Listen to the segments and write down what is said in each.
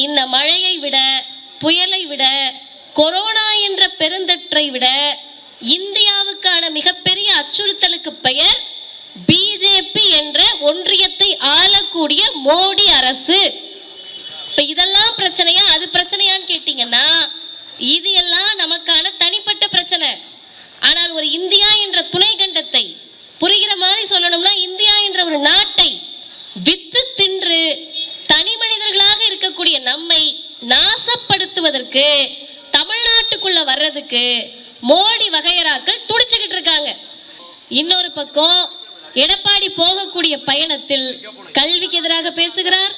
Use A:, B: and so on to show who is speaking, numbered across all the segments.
A: இந்த மழையை விட, புயலை விட, கொரோனா என்ற பெருந்தொற்றை விட இந்தியாவுக்கான மிகப்பெரிய அச்சுறுத்தலுக்கு பெயர் பிஜேபி என்ற ஒன்றியத்தை ஆளக்கூடிய மோடி அரசு. இப்ப இதெல்லாம் பிரச்சனையா, அது பிரச்சனையான்னு கேட்டீங்கன்னா இது எல்லாம் நமக்கான தனிப்பட்ட பிரச்சனை. ஆனால் ஒரு இந்தியா என்ற துணை கண்டத்தை புரிகிற மாதிரி சொல்லணும்னா, இந்தியா என்ற ஒரு நாட்டை வித்து தின்று தனி மனிதர்களாக இருக்கக்கூடிய நம்மை நாசப்படுத்துவதற்கு, தமிழ்நாட்டுக்குள்ள வர்றதுக்கு மோடி வகையராக்கள் துடிச்சுக்கிட்டு இருக்காங்க. இன்னொரு பக்கம் எடப்பாடி போகக்கூடிய பயணத்தில் கல்விக்கு எதிராக பேசுகிறார்,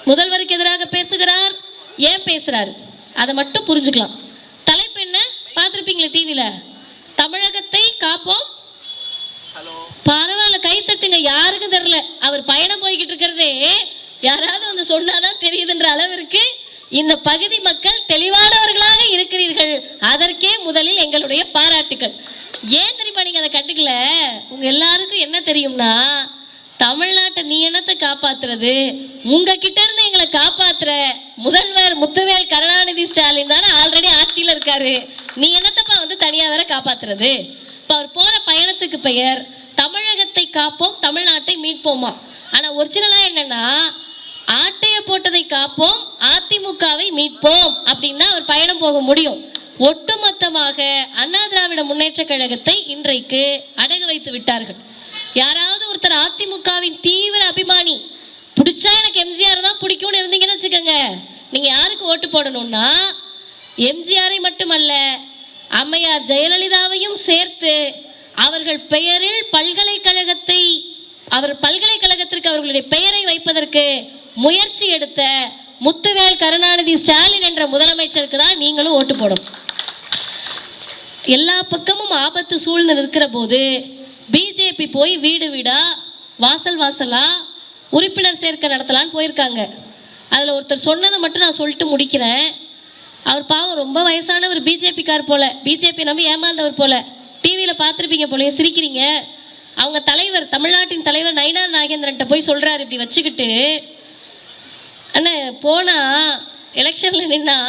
A: முதல்வருக்கு எதிராக பேசுகிறார். ஏன் பேசுறாரு அதை மட்டும் புரிஞ்சுக்கலாம். தலைப்பு என்ன பார்த்திருப்பீங்களா டிவியில? தமிழகத்தை காப்போம். பரவாயில்ல, கை தட்டுங்க. யாருக்கும் தெரியல, அவர் பயணம் போய்கிட்டு இருக்கிறதே யாராவது வந்து சொன்னாதான் தெரியுதுன்ற அளவிற்கு இந்த பகுதி மக்கள் தெளிவானவர்களாக இருக்கிறீர்கள். அதற்கே முதலில் எங்களுடைய பாராட்டுக்கள். ஏன் தெரியுமா நீங்க அதை கண்டுக்கல? உங்க எல்லாருக்கும் என்ன தெரியும்னா, தமிழ்நாட்டை நீ என்னத்தை காப்பாத்துறது, உங்ககிட்ட இருந்து எங்களை காப்பாத்துற முதல்வர் முத்துவேல் கருணாநிதி ஸ்டாலின் தானே ஆல்ரெடி ஆட்சியில் இருக்காரு. நீ என்னத்தப்பா வந்து தனியா வேற காப்பாத்துறது? இப்ப அவர் போற பயணத்துக்கு பெயர் தமிழகத்தை காப்போம், தமிழ்நாட்டை மீட்போமா. ஆனா ஒரிஜினலா என்னன்னா, ஆட்டைய போட்டதை காப்போம், அதிமுகவை மீட்போம் அப்படின்னா அவர் பயணம் போக முடியும். ஒட்டுமொத்தமாக அண்ணா திராவிட முன்னேற்ற கழகத்தை இன்றைக்கு அடகு வைத்து விட்டார்கள். யாராவது ஒருத்தர் அதிமுகவின் தீவிர அபிமானி, பிடிச்சா எனக்கு எம்ஜிஆர் தான் பிடிக்கும்னு இருந்தீங்கன்னு வச்சுக்கோங்க, நீங்க யாருக்கு ஓட்டு போடணும்னா எம்ஜிஆரை மட்டுமல்ல, அம்மையார் ஜெயலலிதாவையும் சேர்த்து அவர்கள் பெயரில் பல்கலைக்கழகத்தை, அவர் பல்கலைக்கழகத்திற்கு அவர்களுடைய பெயரை வைப்பதற்கு முயற்சி எடுத்த முத்துவேல் கருணாநிதி ஸ்டாலின் என்ற முதலமைச்சருக்கு தான் நீங்களும் ஓட்டு போடும். எல்லா பக்கமும் ஆபத்து சூழ்ந்து நிற்கிற போது பிஜேபி போய் வீடு வீடா, வாசல் வாசலா உறுப்பினர் சேர்க்கை நடத்தலான்னு போயிருக்காங்க. அதில் ஒருத்தர் சொன்னதை மட்டும் நான் சொல்லிட்டு முடிக்கிறேன். அவர் பாவம் ரொம்ப வயசானவர், பிஜேபிக்கார் போல, பிஜேபி நம்பி ஏமாந்தவர் போல. டிவியில் பார்த்துருப்பீங்க போல, சிரிக்கிறீங்க. அவங்க தலைவர், தமிழ்நாட்டின் தலைவர் நயினார் நாகேந்திரன்ட்ட போய் சொல்கிறார், இப்படி வச்சுக்கிட்டு, அண்ணே போனால் எலெக்ஷனில் நின்னா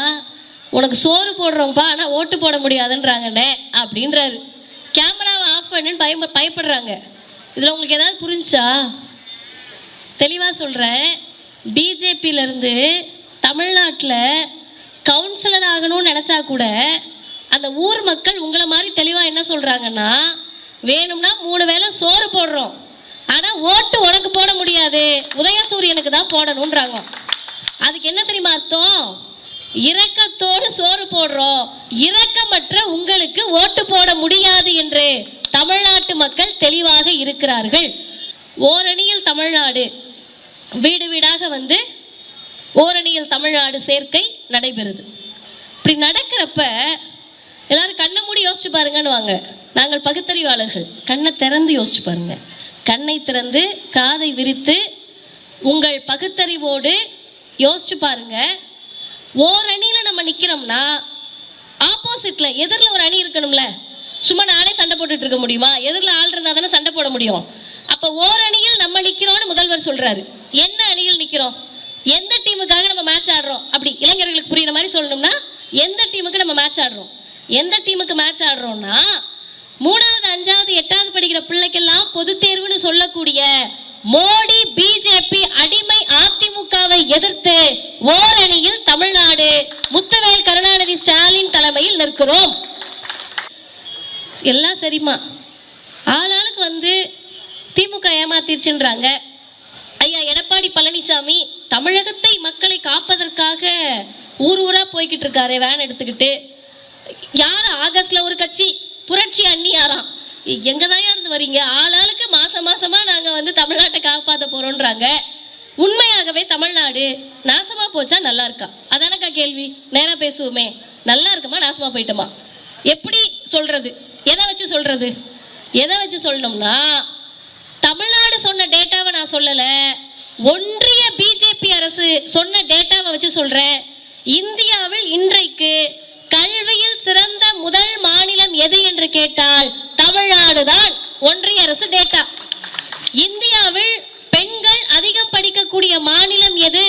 A: உனக்கு சோறு போடுறோம்ப்பா, ஆனால் ஓட்டு போட முடியாதுன்றாங்கண்ணே அப்படின்றாரு. கேமராவை ஆஃப் பண்ணுன்னு பயப்படுறாங்க. இதில் உங்களுக்கு ஏதாவது புரிஞ்சா? தெளிவாக சொல்கிறேன். பிஜேபியிலேருந்து தமிழ்நாட்டில் கவுன்சிலர் ஆகணும்னு நினச்சா கூட அந்த ஊர் மக்கள் உங்களை மாதிரி தெளிவாக என்ன சொல்கிறாங்கன்னா, வேணும்னா 3 வேளை சோறு போடுறோம், ஆனால் ஓட்டு உனக்கு போட முடியாது, உதயசூரியனுக்கு தான் போடணுன்றாங்க. அதுக்கு என்ன தெரியுமா அர்த்தம்? இரக்கத்தோடு சோறு போடுறோம், இரக்கமற்ற உங்களுக்கு ஓட்டு போட முடியாது என்று தமிழ்நாட்டு மக்கள் தெளிவாக இருக்கிறார்கள். ஓரணியில் தமிழ்நாடு, வீடு வீடாக வந்து ஓரணியில் தமிழ்நாடு சேர்க்கை நடைபெறுது. இப்படி நடக்கிறப்ப எல்லாரும் கண்ணை மூடி யோசிச்சு பாருங்கன்னு வாங்க. நாங்கள் பகுத்தறிவாளர்கள், கண்ணை திறந்து யோசிச்சு பாருங்க. கண்ணை திறந்து காதை விரித்து உங்கள் பகுத்தறிவோடு யோசிச்சு பாருங்க. ஓரணியில் நம்ம நிற்கிறோம்னா ஆப்போசிட்ல எதிரில் ஒரு அணி இருக்கணும்ல. சும்மா நானே சண்டை போட்டுட்டு இருக்க முடியுமா? எதிரில் ஆள் இருந்தால் தானே சண்டை போட முடியும். அப்போ ஓரணியில் நம்ம நிற்கிறோம்னு முதல்வர் சொல்றாரு. என்ன அணியில் நிற்கிறோம், எந்த டீமுக்காக நம்ம மேட்ச் ஆடுறோம், அப்படி இளைஞர்களுக்கு புரியுற மாதிரி சொல்லணும்னா எந்த டீமுக்கு நம்ம மேட்ச் ஆடுறோம், எந்த டீமுக்கு மேட்ச் ஆடுறோம்னா 3வது 5வது 8வது படிக்கிற பிள்ளைக்கெல்லாம் பொது தேர்வுன்னு சொல்லக்கூடிய மோடி பிஜேபி அடிமை அதிமுகவை எதிர்த்து ஓரணியில் தமிழ்நாடு முத்துவேல் கருணாநிதி ஸ்டாலின் தலைமையில் நிற்கிறோம். எல்லாம் சரிமா, ஆளாளுக்கு வந்து திமுக ஏமாத்திருச்சுன்றாங்க. ஐயா எடப்பாடி பழனிசாமி தமிழகத்தை மக்களை காப்பதற்காக ஊர் ஊரா போய்கிட்டு இருக்காரு வேன் எடுத்துக்கிட்டு. யார் ஆகஸ்ட்ல ஒரு கட்சி புரட்சி அண்ணியாராம், எங்க தான் இருந்து வரீங்க, ஆளாளுக்கு மாசமா நாங்க வந்து தமிழ்நாட்டை காப்பாற்ற போறோம்ன்றாங்க. உண்மையாகவே தமிழ்நாடு நாசமா போச்சா நல்லா இருக்கா? அதானக்கா கேள்வி. நேரா பேசுவோமே, நல்லா இருக்குமா நாசமா போயிட்டோமா? எப்படி சொல்றது, எதை வச்சு சொல்றது? எதை வச்சு சொல்லணும்னா, தமிழ்நாடு சொன்ன டேட்டாவை நான் சொல்லல, ஒன்றிய பிஜேபி அரசு சொன்ன டேட்டாவை வச்சு சொல்றேன். இந்தியாவில் இன்றைக்கு கல்வியில் சிறந்த முதல் மாநிலம் எது என்று கேட்டால் தமிழ்நாடு தான். ஒன்றிய அரசு டேட்டா. இந்தியாவில் பெண்கள் அதிகம் படிக்கக்கூடிய மாநிலம் எது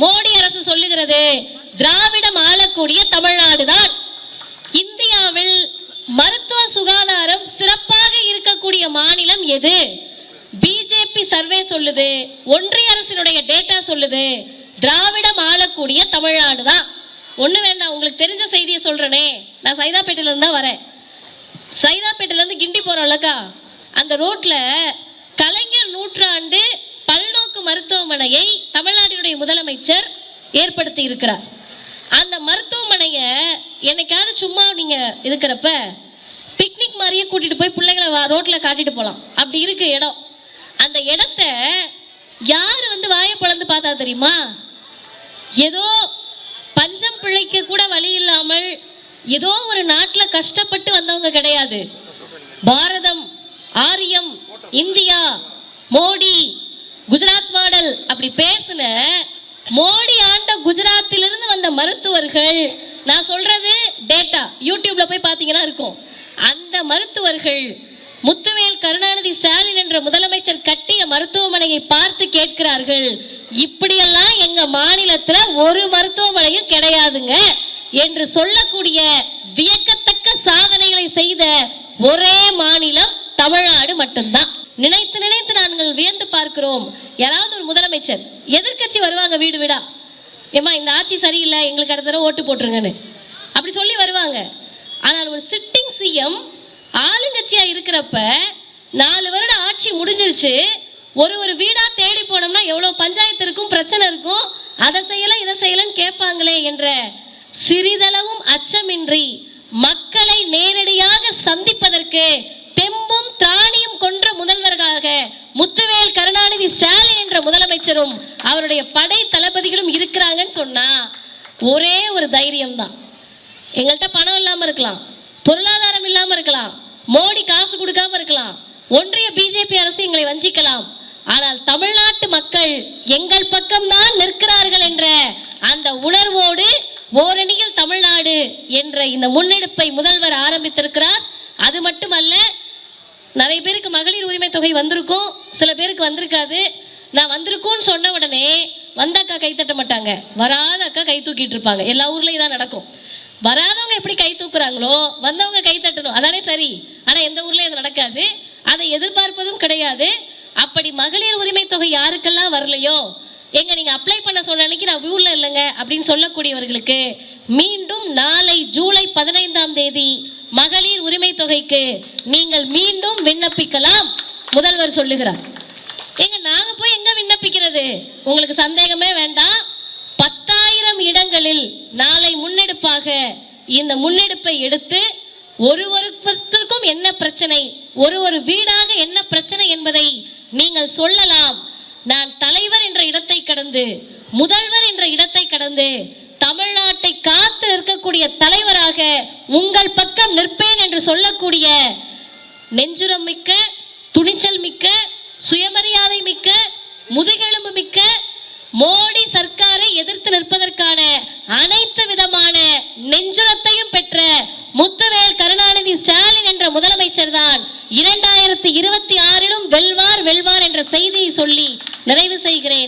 A: மோடி அரசு சொல்லுகிறது திராவிடம் ஆளக்கூடிய தமிழ்நாடு தான். இந்தியாவில் மருத்துவ சுகாதாரம் சிறப்பாக இருக்கக்கூடிய மாநிலம் எது? பிஜேபி சர்வே சொல்லுது, ஒன்றிய அரசினுடைய டேட்டா சொல்லுது, திராவிடம் ஆளக்கூடிய தமிழ்நாடு தான். ஒண்ணு வேண்டாம், உங்களுக்கு தெரிஞ்ச செய்தியை சொல்றேனே. நான் சைதாப்பேட்டையில இருந்து தான் வரேன். சைதாப்பேட்டையில இருந்து கிண்டி போறோம்லக்கா, அந்த ரோட்ல கலைஞர் நூற்றாண்டு பல்நோக்கு மருத்துவமனையை தமிழ்நாட்டினுடைய முதலமைச்சர் ஏற்படுத்தி இருக்கிறார். அந்த மருத்துவமனையை என்னைக்காவது சும்மா நீங்க இருக்கிறப்ப பிக்னிக் மாதிரியே கூட்டிட்டு போய் பிள்ளைகளை ரோட்ல காட்டிட்டு போகலாம். அப்படி இருக்கு இடம். அந்த இடத்த யாரு வாயை பிளந்து பார்த்தா தெரியுமா? ஏதோ பஞ்சம் பிள்ளைக்கு கூட வழி இல்லாமல் ஏதோ ஒரு நாட்டில் கஷ்டப்பட்டு வந்தவங்க கிடையாது. பாரதம், ஆரியம், இந்தியா, மோடி, குஜராத் மாடல் அப்படி பேசின மோடி ஆண்ட குஜராத்திலிருந்து வந்த மருத்துவர்கள், நான் சொல்றது டேட்டா, யூடியூப்ல போய் பார்த்தீங்கன்னா இருக்கும். அந்த மருத்துவர்கள் முத்துவேல் கருணாநிதி ஸ்டாலின் என்ற முதலமைச்சர் கட்டிய மருத்துவமனையை பார்த்து கேட்கிறார்கள், இப்படியெல்லாம் எங்க மாநிலத்துல ஒரு மருத்துவமனையும் கிடையாதுங்க என்று சொல்லக்கூடிய வியக்கத்தக்க சாதனைகளை செய்த ஒரே மாநிலம் தமிழ்நாடு மட்டும்தான். நினைத்து நினைத்து நாங்கள் வியந்து பார்க்கிறோம். யாராவது ஒரு முதலமைச்சர், எதிர்கட்சி வருவாங்க வீடு வீடா, ஏமா இந்த ஆட்சி சரியில்லை, எங்களுக்கு அடுத்த தடவை ஓட்டு போட்டுருங்கன்னு அப்படி சொல்லி வருவாங்க. ஆனால் ஒரு சிட்டிங் சிஎம் ஆளுங்கட்சியா இருக்கிறப்ப 4 வருட ஆட்சி முடிஞ்சிருச்சு, ஒரு வீடா தேடி போனோம்னா எவ்வளவு பஞ்சாயத்து இருக்கும், பிரச்சனை இருக்கும், அதை செய்யல இதை செய்யலன்னு கேட்பாங்களே என்ற சிறிதளவும் அச்சமின்றி மக்களை நேரடியாக சந்திப்பதற்கு தெம்பும் திராணியும் கொன்ற முதல்வர்களாக முத்துவேல் கருணாநிதி ஸ்டாலின் என்ற முதலமைச்சரும் அவருடைய படை தளபதிகளும் இருக்கிறாங்கன்னு சொன்னா ஒரே ஒரு தைரியம் தான். எங்கள்கிட்ட பணம் இல்லாம இருக்கலாம், பொருளாதாரம் இல்லாம இருக்கலாம், மோடி காசு கொடுக்காம இருக்கலாம், ஒன்றிய பிஜேபி அரசு எங்களை வஞ்சிக்கலாம், ஆனால் தமிழ்நாட்டு மக்கள் எங்கள் பக்கம்தான் நிற்கிறார்கள் என்ற அந்த உணர்வோடு ஓரணியில் தமிழ்நாடு என்ற இந்த முன்னெடுப்பை முதல்வர் ஆரம்பித்திருக்கிறார். அது மட்டுமல்ல, நிறைய பேருக்கு மகளிர் உரிமை தொகை வந்திருக்கும், சில பேருக்கு வந்திருக்காது. நான் வந்திருக்கும்னு சொன்ன உடனே வந்த அக்கா கை தட்ட மாட்டாங்க, வராத அக்கா கை தூக்கிட்டு இருப்பாங்க. எல்லா ஊர்லயும் தான் நடக்கும். வராதவங்க எப்படி கை தூக்குறாங்களோ வந்தவங்க கை தட்டணும், அதானே சரி. ஆனா எந்த ஊர்லயும் அது நடக்காது, அதை எதிர்பார்ப்பதும் கிடையாது. அப்படி மகளிர் உரிமை தொகை யாருக்கெல்லாம் வரலையோ, எங்க நீங்க அப்ளை பண்ண சொன்ன அன்னைக்கு நான் ஊர்ல இல்லைங்க அப்படின்னு சொல்லக்கூடியவர்களுக்கு மீண்டும் நாளை ஜூலை 15ஆம் தேதி மகளிர் உரிமை தொகைக்கு நீங்கள் மீண்டும் விண்ணப்பிக்கலாம் முதல்வர் சொல்லுகிறார். எங்க நாங்க போய் எங்க விண்ணப்பிக்கிறது? உங்களுக்கு சந்தேகமே வேண்டாம். 10,000 இடங்களில் நாளை முன்னெடுப்பாக இந்த முன்னெடுப்பை எடுத்து ஒருவருக்கும் என்ன பிரச்சனை, ஒரு வீடாக என்ன பிரச்சனை என்பதை நீங்கள் சொல்லலாம். நான் தலைவர் என்ற இடத்தை கடந்து, முதல்வர் என்ற இடத்தை கடந்து தமிழ்நாட்டை காத்து நிற்கக்கூடிய தலைவராக உங்கள் பக்கம் நிற்பேன் என்று சொல்லக்கூடிய நெஞ்சுரம் மிக்க, துணிச்சல் மிக்க, சுயமரியாதை மிக்க, முதுகெலும்பு மிக்க, மோடி சர்க்காரை எதிர்த்து நிற்பதற்கான அனைத்து விதமான நெஞ்சுரத்தையும் பெற்ற முத்துவேல் கருணாநிதி ஸ்டாலின் என்ற முதலமைச்சர் தான் 2026 வெல்வார் என்ற செய்தியை சொல்லி நிறைவு செய்கிறேன்.